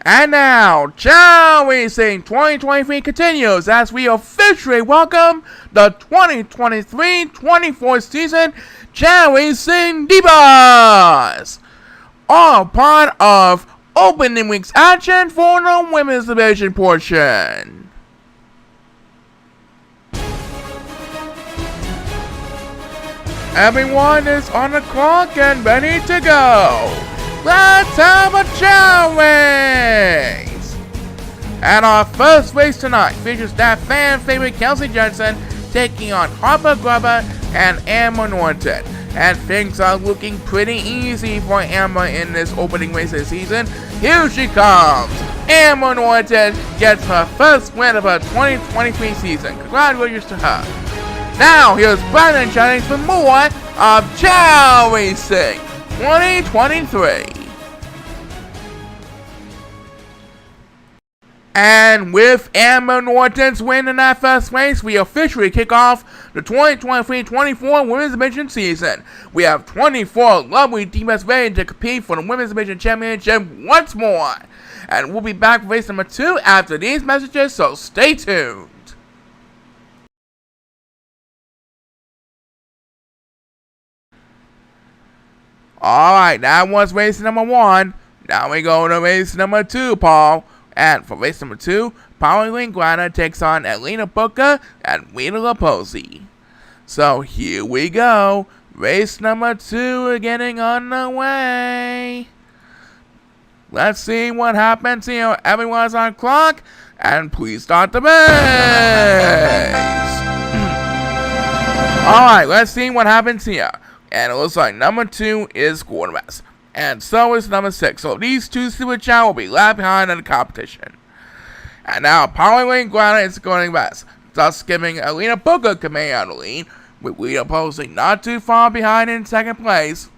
And now, Chao Racing 2023 continues as we officially welcome the 2023-24 season Chao Racing Divas, all part of opening week's action for the women's division portion. Everyone is on the clock and ready to go. Let's have a Chao race! And our first race tonight features that fan favorite Kelsey Jensen taking on Harper Grubber and Amber Norton. And things are looking pretty easy for Amber in this opening race of the season. Here she comes! Amber Norton gets her first win of her 2023 season. Congratulations to her. Now here's Brandon Jennings for more of Chao Racing 2023. And with Amber Norton's win in that first race, we officially kick off the 2023-24 Women's Division season. We have 24 lovely divas ready to compete for the Women's Division Championship once more. And we'll be back for race number 2 after these messages, so stay tuned. Alright, that was race number 1. Now we go to race number 2, Paul. And for race number 2, Pauline Linguana takes on Elena Booker and Rita Laposi. So here we go. Race number 2 is getting underway. Let's see what happens here. Everyone's on clock. And please start the race. Alright, let's see what happens here. And it looks like number 2 is going west. And so is number 6. So these two Super Chao will be left behind in the competition. And now Pauline Linguana is going west, thus giving Elena Booker command on the lead, with Rita Laposi not too far behind in second place.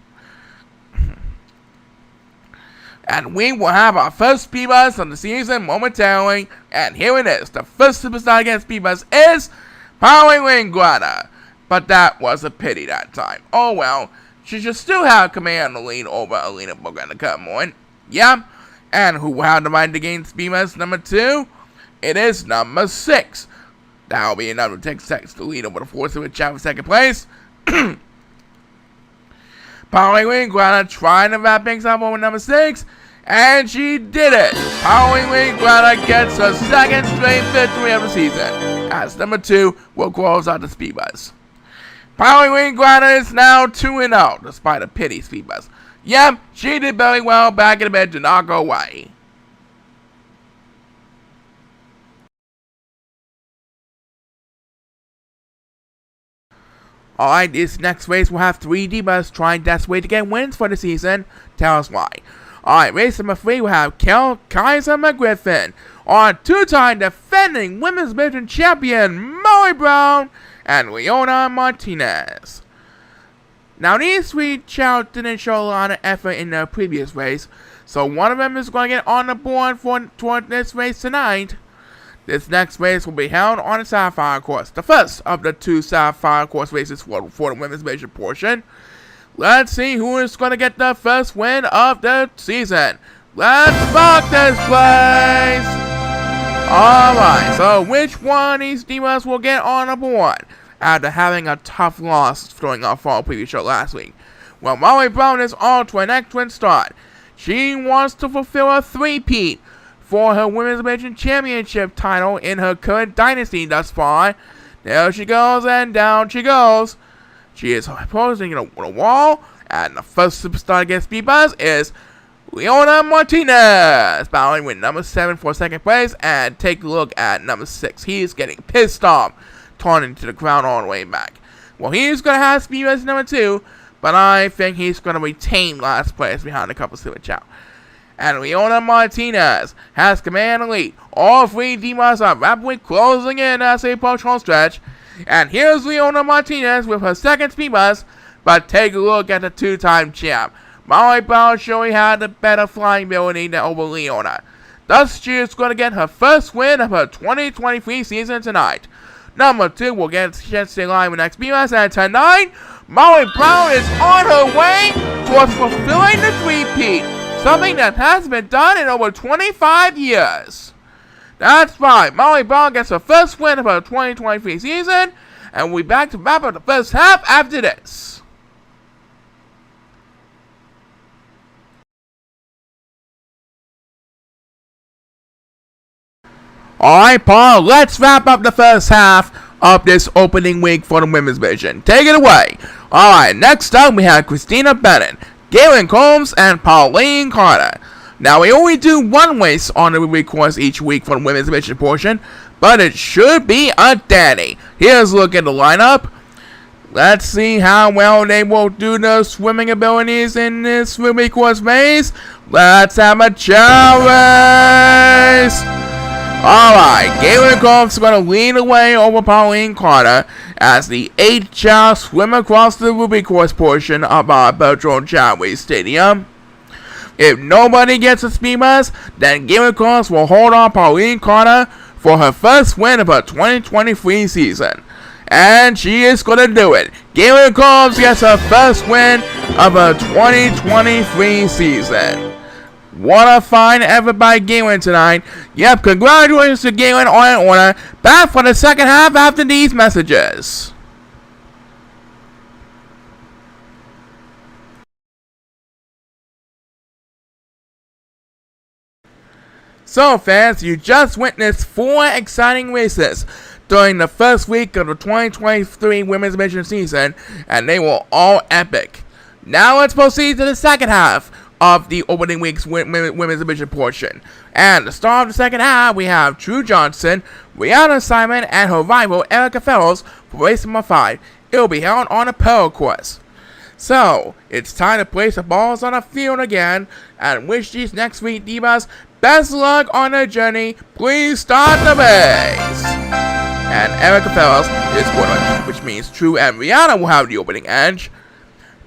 And we will have our first speed bus of the season momentarily. And here it is. The first superstar against speed bus is Pauline Linguana. But that was a pity that time. Oh well, she should still have command on the lead over Elena Booker in the current point. Yeah, and who will have the right to gain speed bus number 2? It is number 6. That will be another 10 seconds to lead over the 4 Super Chao in second place. Pauline Linguana trying to wrap things up over number 6, and she did it. Pauline Linguana gets her second straight victory of the season, as number 2 will close out the speed bus. Pauline Linguana is now 2-0, despite a pity speed bus. Yep, she did very well back in the bed to not go away. Alright, this next race will have 3 divas trying desperately to get wins for the season. Tell us why. Alright, race number 3 will have Kaiser McGriffin on 2-time defending Women's Division Champion Molly Brown and Leona Martinez. Now these 3 Chao didn't show a lot of effort in their previous race, so one of them is going to get on the board for this race tonight. This next race will be held on the Sapphire Course, the first of the 2 Sapphire Course races for the Women's Division portion. Let's see who is going to get the first win of the season. Let's rock this place! Alright, so which one of these divas will get on the board after having a tough loss during our fall preview show last week? Well, Molly Brown is on to an excellent start. She wants to fulfill a 3-peat for her Women's Division Championship title in her current dynasty thus far. There she goes, and down she goes. She is posing in a wall, and the first superstar against speed bus is Leona Martinez, battling with number 7 for second place, and take a look at number 6. He's getting pissed off, turning to the ground all the way back. Well, he's going to have speed as number 2, but I think he's going to retain last place behind a couple Super Chao. And Leona Martinez has command and lead. All 3 divas are rapidly closing in as they approach home stretch. And here's Leona Martinez with her second speed bus, but take a look at the 2-time champ. Molly Brown showing had the better flying ability than over Leona. Thus, she is going to get her first win of her 2023 season tonight. Number 2 will get a chance to stay live with next BS, and tonight, Molly Brown is on her way towards fulfilling the 3-peat. something that hasn't been done in over 25 years. That's right, Molly Ball gets her first win of her 2023 season, and we'll be back to wrap up the first half after this. Alright, Paul, let's wrap up the first half of this opening week for the women's division. Take it away. Alright, next up we have Christina Bennett, Galen Combs, and Pauline Carter. Now, we only do one race on the week course each week for the women's division portion, but it should be a dandy. Here's a look at the lineup. Let's see how well they will do their swimming abilities in this week course race. Let's have a Chao race. Alright, Galen Combs is going to lead the way over Pauline Carter as the 8 Chao swim across the Ruby Course portion of our virtual Chao Race Stadium. If nobody gets a speed bus, then Galen Combs will hold on Pauline Carter for her first win of her 2023 season. And she is going to do it. Galen Combs gets her first win of her 2023 season. What a fine effort by Galen tonight. Yep, congratulations to Galen on an order. Back for the second half after these messages. So fans, you just witnessed 4 exciting races during the first week of the 2023 Women's Division season, and they were all epic. Now let's proceed to the second half of the opening week's Women's Division portion. And to start off the second half, we have Drew Johnson, Rihanna Simon, and her rival Erica Fellows for race number 5. It will be held on a pearl course. So, it's time to place the balls on the field again, and wish these next week divas best luck on their journey. Please start the race. And Erica Fellows is winner, which means Drew and Rihanna will have the opening edge.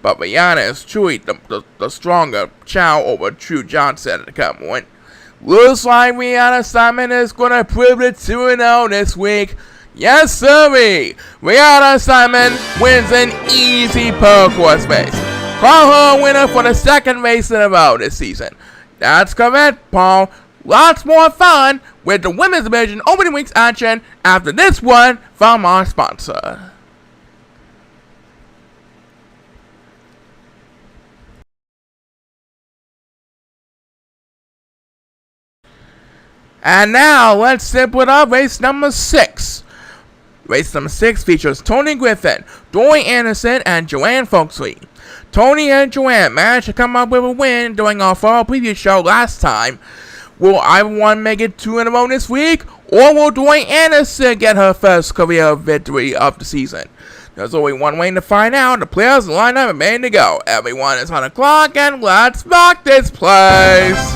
But Rihanna is truly the stronger Chao over Drew Johnson at the current point. Looks like Rihanna Simon is going to prove it 2-0 this week. Yes, sirree! Rihanna Simon wins an easy pearl course race. Call her a winner for the second race in a row this season. That's correct, Paul. Lots more fun with the women's division opening week's action after this one from our sponsor. And now, let's zip with up race number 6. Race number 6 features Tony Griffin, Dory Anderson, and Joanne Folksley. Tony and Joanne managed to come up with a win during our fall preview show last time. Will either one make it 2 in a row this week, or will Dory Anderson get her first career victory of the season? There's only one way to find out. The players line up and ready to go. Everyone is on the clock, and let's rock this place!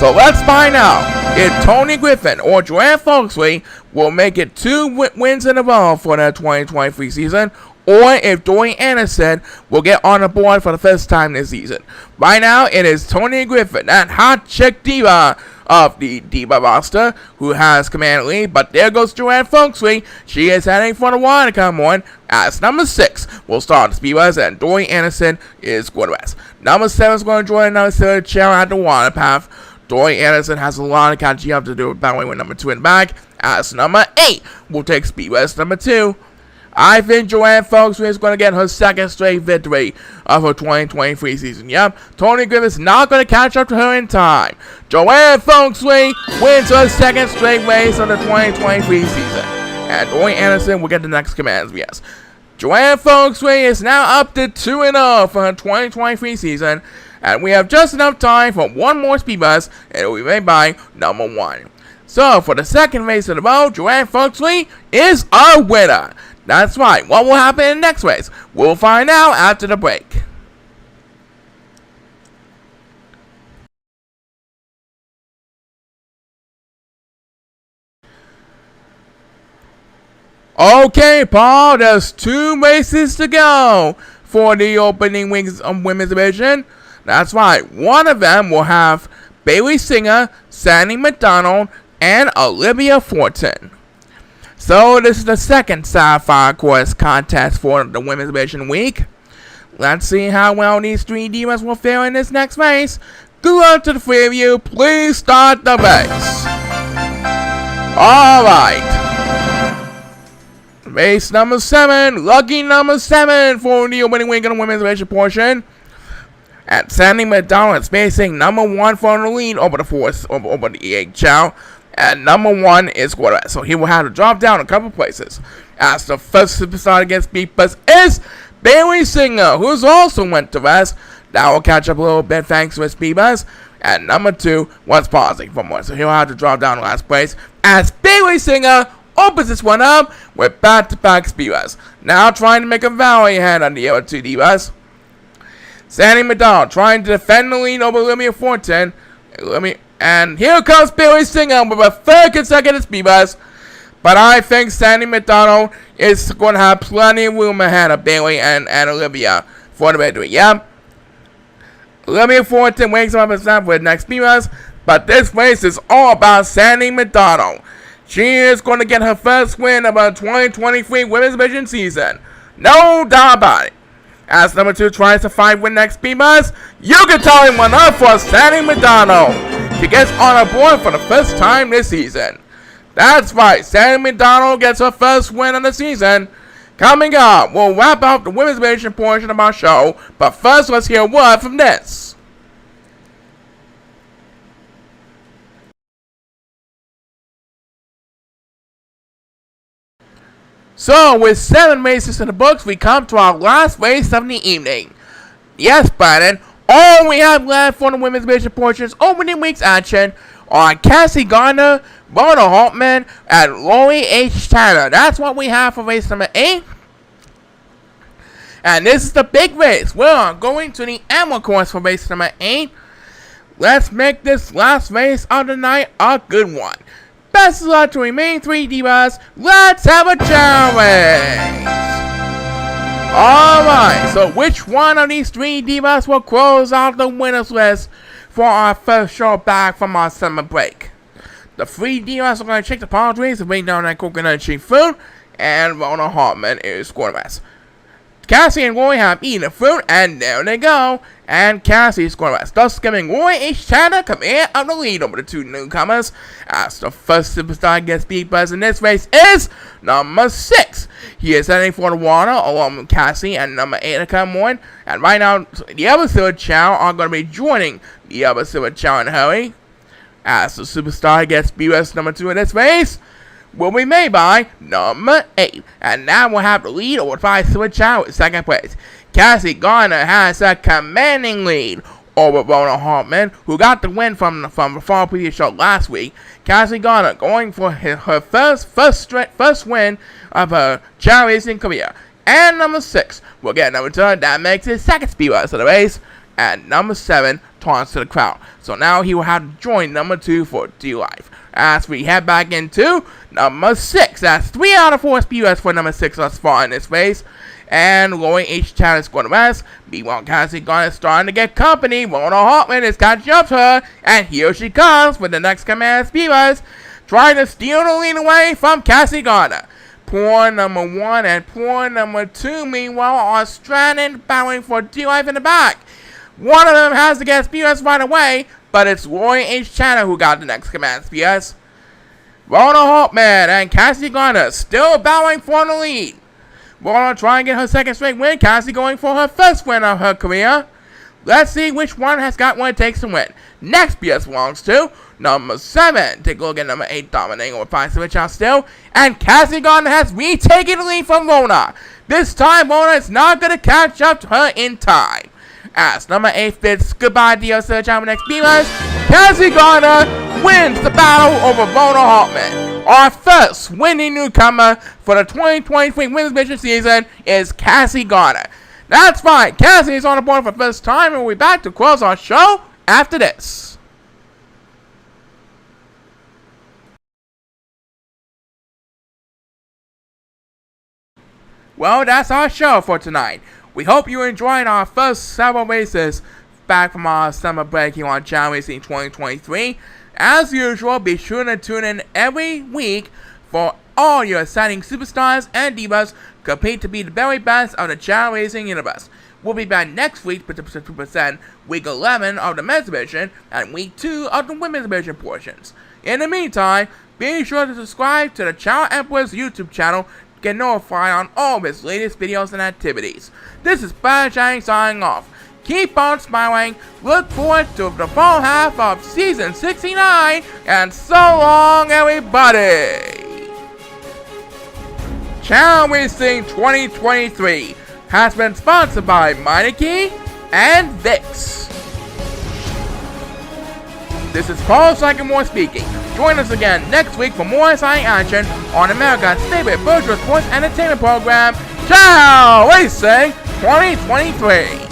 So let's find out if Tony Griffin or Joanne Folksley will make it 2 wins in a row for their 2023 season, or if Dory Anderson will get on the board for the first time this season. Right now, it is Tony Griffin, that hot chick diva of the diva roster, who has command lead, but there goes Joanne Folksley. She is heading for the wire to come on as number 6 will start the speedways, and Dory Anderson is going to rest. Number 7 is going to join number 7 chair at the water path. Dory Anderson has a lot of catching up to do with battling with number 2 in the back, as number 8 will take speed west number 2. I think Joanne Folksley is going to get her second straight victory of her 2023 season. Yep, Tony Griffin is not going to catch up to her in time. Joanne Folksley wins her second straight race of the 2023 season, and Dory Anderson will get the next commands. Yes, Joanne Folksley is now up to 2-0 for her 2023 season. And we have just enough time for one more speed bus, and it will be made by number 1. So, for the second race of the road, Joanne Folksley is our winner. That's right. What will happen in the next race? We'll find out after the break. Okay, Paul, there's 2 races to go for the opening weeks of Women's Division. That's right, one of them will have Bailey Singer, Sandy McDonald, and Olivia Fortin. So this is the second Sapphire Course contest for the Women's Division week. Let's see how well these 3 divas will fare in this next race. Good luck to the 3 of you. Please start the race. Alright. Race number 7. Lucky number 7 for the opening week in the women's race portion. And Sandy McDonald is facing number 1 for the lead over the 8 Chao. And number 1 is Quarterback. So he will have to drop down a couple places. As the first superstar against Divas is Bailey Singer, who's also went to rest. That will catch up a little bit thanks to his Divas. And number 2 was pausing for more. So he'll have to drop down to last place. As Bailey Singer opens this one up with back-to-back Divas. Now trying to make a valley ahead on the other 2 Divas. Sandy McDonald trying to defend the lead over Olivia Fortin. And here comes Bailey Singer with a 3rd consecutive Divas. But I think Sandy McDonald is going to have plenty of room ahead of Bailey and Olivia for the victory. Yeah. Olivia Fortin wakes up herself with next Divas. But this race is all about Sandy McDonald. She is going to get her first win of her 2023 Women's Division season. No doubt about it. As number 2 tries to find win next Divas, you can tell him one up for Sandy McDonald. She gets on her board for the first time this season. That's right, Sandy McDonald gets her first win of the season. Coming up, we'll wrap up the women's division portion of our show, but first let's hear a word from this. So, with 7 races in the books, we come to our last race of the evening. Yes, Brandon, all we have left for the women's division portion's opening week's action are Cassie Gardner, Rhoda Hartman, and Lori H. Tanner. That's what we have for race number 8. And this is the big race. We're going to the Emerald course for race number 8. Let's make this last race of the night a good one. Best of luck to remaining 3 divas. Let's have a Chao race. Alright, so which one of these 3 divas will close out the winners list for our first show back from our summer break? The 3 divas are going to check the palm trees and bring down that coconut cheap food, and Rhoda Hartman is quarterback. Cassie and Lori have eaten the fruit, and there they go. And Cassie is quarterback, thus giving Lori H. Tanner command of the lead over the 2 newcomers. As the first superstar gets beat buzz in this race is number 6. He is heading for the water along with Cassie and number 8 to come on. And right now, the other Silver Chao are going to be joining the other Silver Chao in a hurry. As the superstar gets beat buzz number 2 in this race will be made by number 8. And now we'll have the lead over 5 Silver Chao in 2nd place. Cassie Gardner has a commanding lead over Rhoda Hartman, who got the win from the fall previous show last week. Cassie Gardner going for her first win of her Chao Racing career. And number 6 will get number 2. That makes his 2nd speedway of the race. And number 7 taunts to the crowd. So now he will have to join number 2 for D-Life. As we head back into number 6. That's 3 out of 4 speedways for number 6 thus far in this race. And Lori H. Tanner is going to rest. Meanwhile, Cassie Gardner is starting to get company. Rhoda Hartman is catching up to her. And here she comes with the next command speedways, trying to steal the lead away from Cassie Gardner. Poor number 1 and poor number 2, meanwhile, are stranded, battling for D-Life in the back. One of them has to get speedways right away, but it's Lori H. Tanner who got the next command speedways. Rhoda Hartman and Cassie Gardner still battling for the lead. Rhoda trying to get her 2nd straight win. Cassie going for her first win of her career. Let's see which one has got what it takes to win. Next PS belongs to number 7. Take a look at number 8 dominating over 5 Switch out still. And Cassie Gardner has retaken the lead from Rhoda. This time Rhoda is not going to catch up to her in time. As number 8 bids goodbye to your search out next Beamers, Cassie Gardner wins the battle over Rhoda Hartman. Our first winning newcomer for the 2023 Women's Division season is Cassie Gardner. That's right, Cassie is on the board for the first time, and we'll be back to close our show after this. Well, that's our show for tonight. We hope you enjoyed our first several races back from our summer break here on Chao Racing 2023. As usual, be sure to tune in every week for all your exciting superstars and divas compete to be the very best of the Chao Racing universe. We'll be back next week with the 2% week 11 of the men's division and week 2 of the women's division portions. In the meantime, be sure to subscribe to the ChaoEmperor's YouTube channel to get notified on all of his latest videos and activities. This is Shang signing off. Keep on smiling, look forward to the fall half of season 69, and so long everybody! Chao Racing 2023 has been sponsored by Meineke and Vix. This is Paul Sycamore speaking. Join us again next week for more exciting action on America's favorite virtual sports entertainment program, Chao Racing 2023.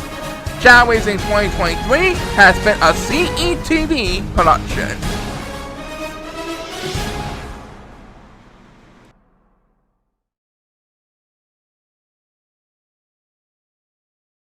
Chao Racing 2023 has been a CETV production.